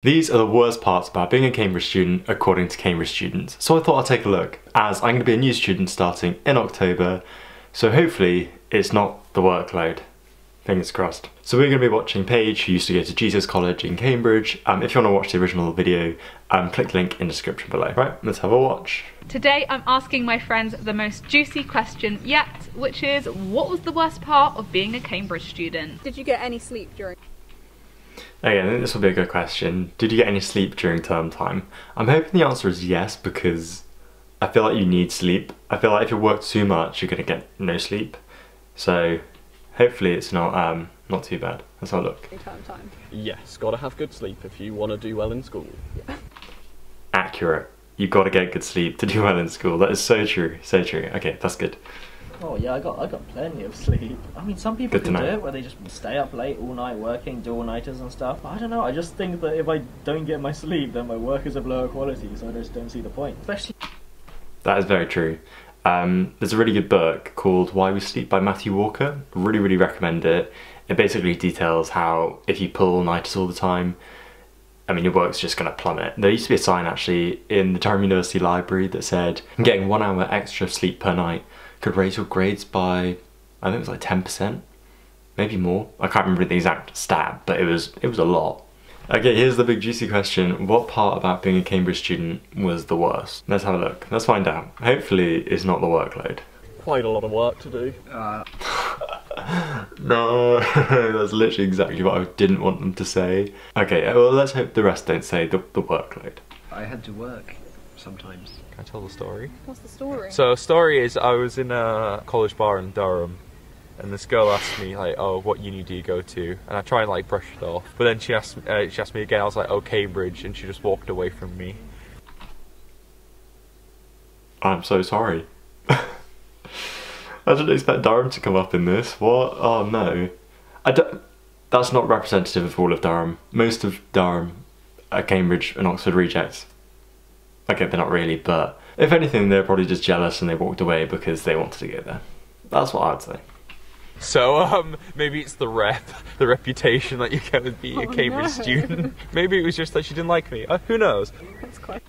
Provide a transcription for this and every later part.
These are the worst parts about being a Cambridge student according to Cambridge students. So I thought I'd take a look, as I'm going to be a new student starting in October, so hopefully it's not the workload. Fingers crossed. So we're going to be watching Paige, who used to go to Jesus College in Cambridge. If you want to watch the original video, click the link in the description below. Right, let's have a watch. Today I'm asking my friends the most juicy question yet, which is, what was the worst part of being a Cambridge student? Did you get any sleep during? Okay, I think this will be a good question. Did you get any sleep during term time? I'm hoping the answer is yes, because I feel like you need sleep. I feel like if you work too much, you're going to get no sleep. So hopefully it's not too bad. Let's have a look. Term time. Yes, gotta have good sleep if you want to do well in school. Yeah. Accurate. You've got to get good sleep to do well in school. That is so true, so true. Okay, that's good. Oh yeah, I got plenty of sleep. I mean, some people can do it where they just stay up late all night working, do all-nighters and stuff. But I don't know, I just think that if I don't get my sleep, then my work is of lower quality, so I just don't see the point. Especially... That is very true. There's a really good book called Why We Sleep by Matthew Walker. Really, really recommend it. It basically details how if you pull all-nighters all the time, I mean, your work's just going to plummet. There used to be a sign actually in the Durham University Library that said getting 1 hour extra sleep per night could raise your grades by, I think it was like 10%, maybe more. I can't remember the exact stat, but it was a lot. Okay, here's the big juicy question. What part about being a Cambridge student was the worst? Let's have a look. Let's find out. Hopefully it's not the workload. Quite a lot of work to do. No, that's literally exactly what I didn't want them to say. Okay, well let's hope the rest don't say the workload. I had to work sometimes. Can I tell the story? What's the story? So the story is I was in a college bar in Durham and this girl asked me like, oh, what uni do you go to? And I try and like brush it off. But then she asked me again, I was like, oh, Cambridge, and she just walked away from me. I'm so sorry. I didn't expect Durham to come up in this. What? Oh no. That's not representative of all of Durham. Most of Durham are Cambridge and Oxford rejects. Okay, they're not really, but if anything, they're probably just jealous and they walked away because they wanted to go there. That's what I'd say. So, maybe it's the reputation that you get with being a Cambridge student. Maybe it was just that she didn't like me. Who knows? That's quite...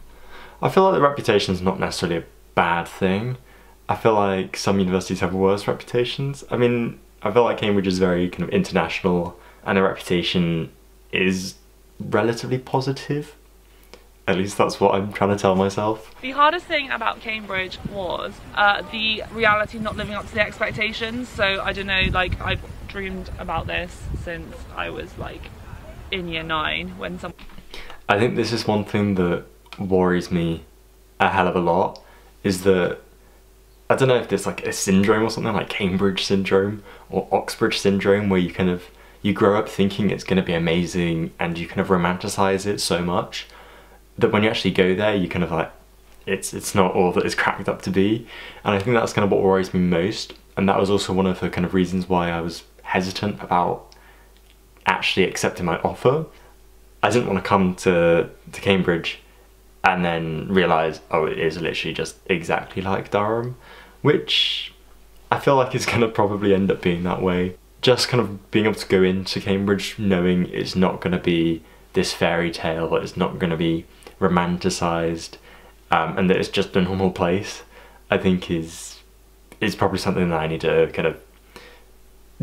I feel like the reputation's not necessarily a bad thing. I feel like some universities have worse reputations. I mean, I feel like Cambridge is very kind of international and the reputation is relatively positive. At least that's what I'm trying to tell myself. The hardest thing about Cambridge was the reality not living up to the expectations. So I don't know, like I've dreamed about this since I was like in year 9 when some... I think this is one thing that worries me a hell of a lot, is that I don't know if there's like a syndrome or something like Cambridge syndrome or Oxbridge syndrome where you grow up thinking it's going to be amazing and you kind of romanticize it so much that when you actually go there you kind of like it's not all that it's cracked up to be. And I think that's kind of what worries me most, and that was also one of the kind of reasons why I was hesitant about actually accepting my offer. I didn't want to come to Cambridge and then realise, oh, it is literally just exactly like Durham, which I feel like is going to probably end up being that way. Just kind of being able to go into Cambridge knowing it's not going to be this fairy tale, that it's not going to be romanticised, and that it's just a normal place, I think is probably something that I need to kind of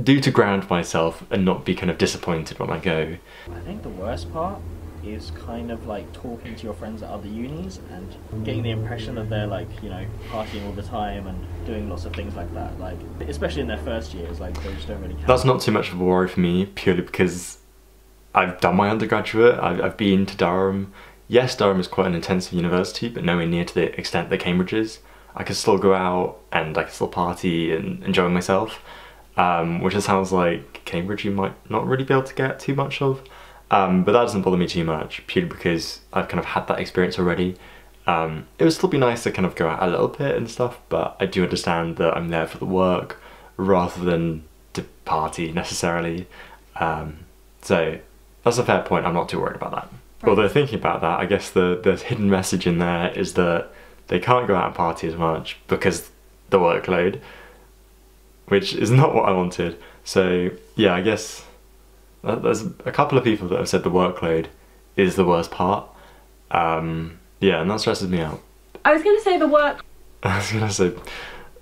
do to ground myself and not be kind of disappointed when I go. I think the worst part is kind of like talking to your friends at other unis and getting the impression that they're like, you know, partying all the time and doing lots of things like that, like especially in their first years, like they just don't really care. That's not too much of a worry for me, purely because I've done my undergraduate, I've been to Durham. Yes, Durham is quite an intensive university, but nowhere near to the extent that Cambridge is. I could still go out and I could still party and enjoy myself, which it sounds like Cambridge you might not really be able to get too much of. But that doesn't bother me too much, purely because I've kind of had that experience already. It would still be nice to kind of go out a little bit and stuff, but I do understand that I'm there for the work rather than to party necessarily. So that's a fair point, I'm not too worried about that. Right. Although thinking about that, I guess the hidden message in there is that they can't go out and party as much because the workload, which is not what I wanted. So yeah, I guess there's a couple of people that have said the workload is the worst part. Yeah, and that stresses me out. I was going to say the work. I was gonna say,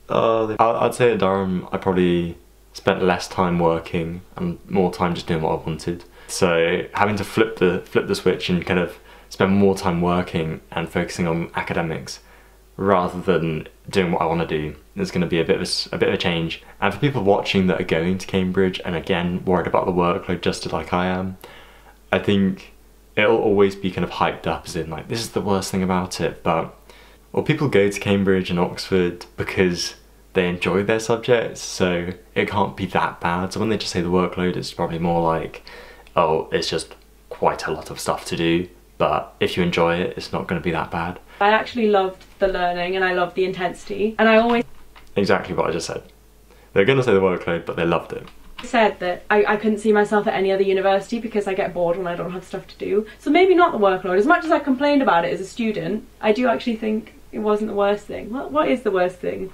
I'd say at Durham I probably spent less time working and more time just doing what I wanted. So having to flip the switch and kind of spend more time working and focusing on academics rather than doing what I want to do is going to be a bit of a change. And for people watching that are going to Cambridge and again worried about the workload just like I am, I think it'll always be kind of hyped up as in like this is the worst thing about it, but well, people go to Cambridge and Oxford because they enjoy their subjects, so it can't be that bad. So when they just say the workload, it's probably more like, oh, it's just quite a lot of stuff to do, but if you enjoy it, it's not going to be that bad. I actually loved the learning and I loved the intensity, and I always Exactly what I just said. They're going to say the workload, but they loved it. said that I couldn't see myself at any other university because I get bored when I don't have stuff to do. So maybe not the workload. As much as I complained about it as a student, I do actually think it wasn't the worst thing. What is the worst thing?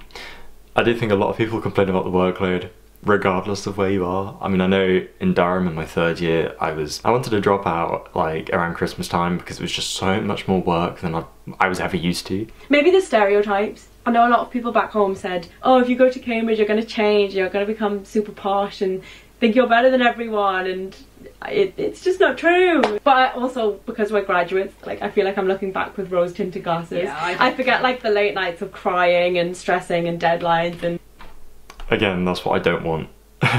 I do think a lot of people complain about the workload regardless of where you are. I mean, I know in Durham in my third year I wanted to drop out like around Christmas time because it was just so much more work than I was ever used to. Maybe the stereotypes. I know a lot of people back home said, oh, if you go to Cambridge you're going to change, you're going to become super posh and think you're better than everyone, and it's just not true. But also, because we're graduates, like I feel like I'm looking back with rose tinted glasses. Yeah, I forget like the late nights of crying and stressing and deadlines and... Again, that's what I don't want.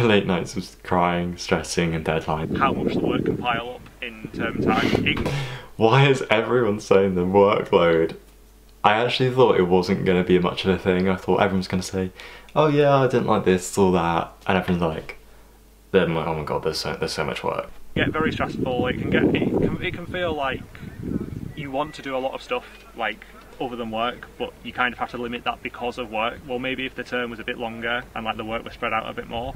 Late nights of crying, stressing and deadlines. How much the work can pile up in term time. Why is everyone saying the workload? I actually thought it wasn't going to be much of a thing. I thought everyone's going to say, oh yeah, I didn't like this or that, and everyone's like, then like, oh my god, there's so much work. Get very stressful. It can feel like you want to do a lot of stuff like other than work, but you kind of have to limit that because of work. Well, maybe if the term was a bit longer and like the work was spread out a bit more,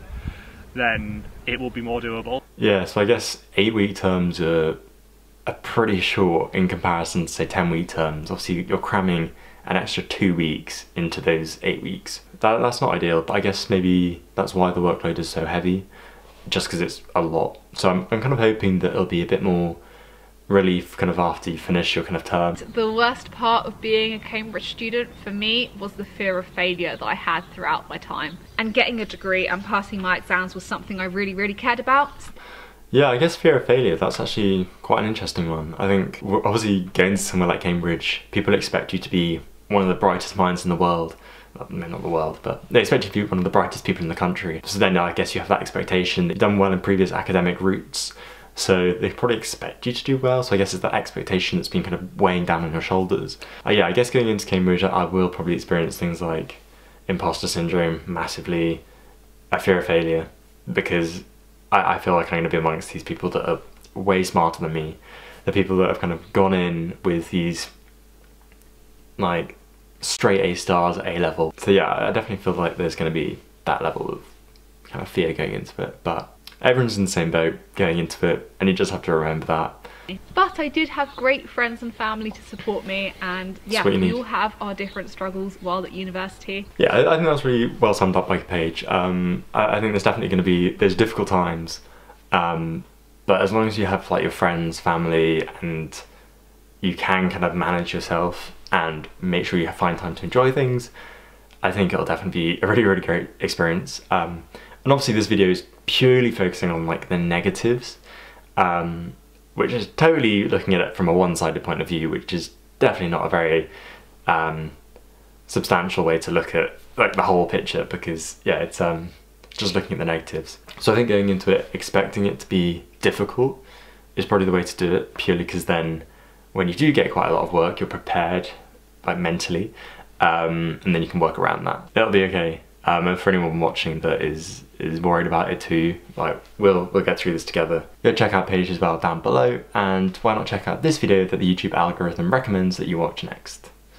then it will be more doable. Yeah, so I guess 8-week terms are pretty short in comparison to say 10-week terms. Obviously you're cramming an extra 2 weeks into those 8 weeks. That's not ideal, but I guess maybe that's why the workload is so heavy, just because it's a lot. So I'm kind of hoping that it'll be a bit more relief kind of after you finish your kind of term. The worst part of being a Cambridge student for me was the fear of failure that I had throughout my time. And getting a degree and passing my exams was something I really cared about. Yeah, I guess fear of failure, that's actually quite an interesting one. I think obviously going to somewhere like Cambridge, people expect you to be one of the brightest minds in the world. Not the world, but they expect you to be one of the brightest people in the country. So then I guess you have that expectation that you've done well in previous academic routes, so they probably expect you to do well. So I guess it's that expectation that's been kind of weighing down on your shoulders. Yeah, I guess going into Cambridge I will probably experience things like imposter syndrome massively, a fear of failure, because I feel like I'm going to be amongst these people that are way smarter than me. The people that have kind of gone in with these like straight A stars at A level. So yeah, I definitely feel like there's going to be that level of kind of fear going into it, but everyone's in the same boat going into it, and you just have to remember that. But I did have great friends and family to support me, and yeah, we all have our different struggles while at university. Yeah, I think that's really well summed up by Paige. I think there's definitely going to be, there's difficult times, but as long as you have like your friends, family, and you can kind of manage yourself and make sure you find time to enjoy things, I think it'll definitely be a really great experience. And obviously this video is purely focusing on like the negatives, which is totally looking at it from a one-sided point of view, which is definitely not a very substantial way to look at like the whole picture, because yeah, it's just looking at the negatives. So I think going into it expecting it to be difficult is probably the way to do it, purely because then when you do get quite a lot of work, you're prepared like mentally, and then you can work around that. It'll be okay. And for anyone watching that is worried about it too, like we'll get through this together. Go check out Paige as well down below, and why not check out this video that the YouTube algorithm recommends that you watch next.